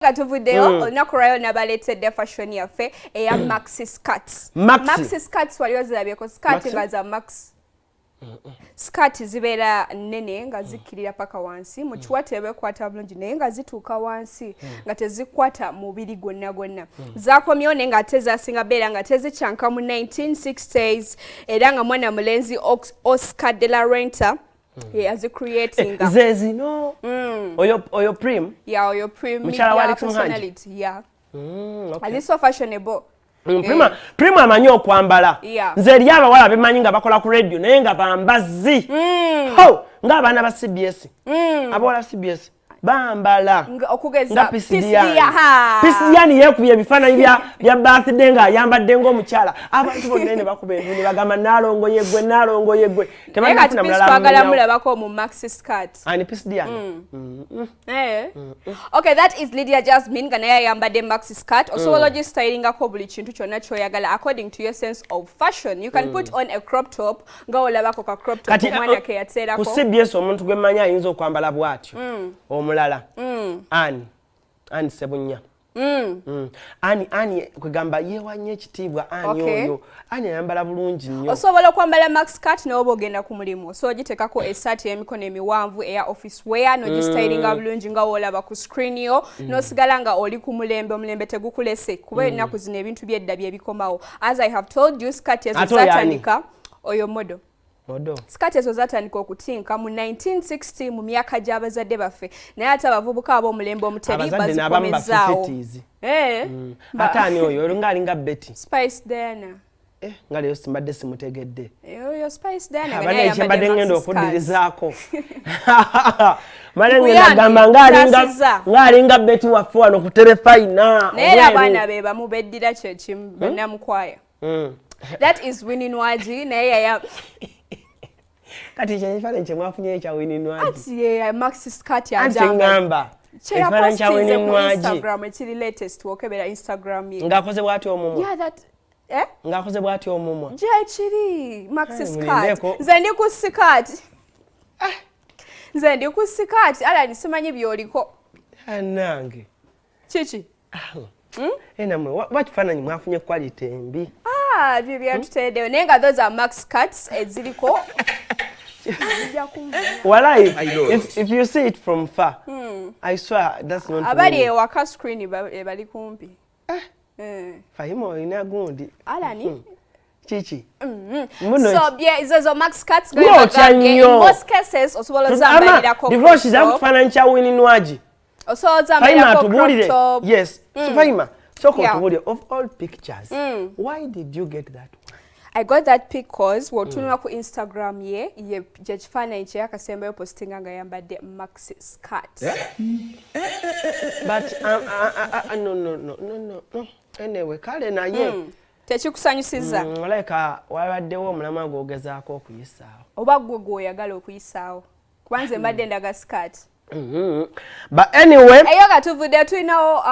Gatuvuddeyo olunaku lwayo nabaletedde fashion yaffe eya maxi skirts. Maxi skirts waliwo zirabyeko skirt nga za max. Skirt zibeera nnene nga zikkirira paka wansi mu kiwato bekwata bulungi naye nga zituuka wansi nga tezikwata mubiri gwonna gwonna. Zaakomyewo naye nga ate zaasinga beera nga tezicyanka mu 1960s era nga mwana mulenzi Oscar de la Renta creating zezino oyo prim oyo prim mchala wali personality okay. And it's so fashionable prim amanyi okwambala nze eri abawala bemanyi nga bakola ku radio naye nga bambazi nga abaana ba CBS abawala CBS bambala okugeza Pisidiani yekubye ebifaananyi bya birthday nga ayambadde ng'omukyala abantu bonna ne bakuba envuni bagamba naalongo yeggwe tebalina mulala mulabako mu maxi skirt ani Pisidiani okay, that is Lydia Jasmine nga naye ayambadde maxi skirt osobola ogistylingako buli kintu kyonna kyoyagala according to your sense of fashion. You can put on a crop top nga olabako ka crop top omwana ke yateerako ku CBS omuntu gwe mmanyi ayinza okwambala bw'atyo mulala ani Sebunya ani kwegamba yewanye ekitiibwa ani oyo ani ayambala bulungi nnyo osobola okwambala max skirt n'oba ogenda ku mulimu osobola giteekako esaati y'emikono emiwanvu eya office wear nogistylinga bulungi nga woolaba ku screen yo n'osigala nga oli ku omulembe tegukulese kuba ennaku zino ebintu by'edda bye bikomawo. As I have told you, skirt ezo zatandika oyo modo Skirt ezo zatandika okutinka mu 1960 mu myaka gy'abazadde baffe naye ate abavubuka ab'omulembe omuteri bazikomezaawo. Ate ani oyo ng'alinga Betty Spice Diana nga leero simbadde simutegedde oyo Spice Diana abadde kyembadde ngenda okuddirizaako male ngenda gamba ng'alinga Betty waffe wano ku terefayina naye era abaana be bamu beddira kyekimu bannamukwaya. That is Winnie Nwaji naye kati kyekifaananyi kye mwafunyeyo ekya Winnie Nwaji ati maxi skirt ngamba ekifaananyi kya Winnie Nwaji Instagram ekiri latest wokebera Instagram ye ng'akoze bw'atyo omumwa ng'akoze bw'atyo omumwa gyekiri maxi skirt nze ndi ku skirt ala nisimanyi byoliko nange kiki enamwe bakifaananyi mwafunye quality embi byo byatuteddeyo naye nga those are max skirts eziriko Walai, if you see it from far, I swear that's not abali ewaka screen bali kumpi fahimo ina gundi alani chichi so izo max skirts in most cases osobola zambalira ko divorce zakufana ncha Winnie Nwaji osobola zambalira ko crop top yes so Faima so of all pictures why did you get that one? I got that because wotunula ku Instagram ye kifaananyi kye akasembayo postinga nga yambadde maxi skirt. But no. Anyway, kale naye tekikusanyusiza. Leka wabaddewo omulama gwogezaako okuyisaawo. Oba gwe gwoyagala okuyisaawo. Kubanze mbadde ndaga skirt. But anyway, eyo gatuvudde tulinawo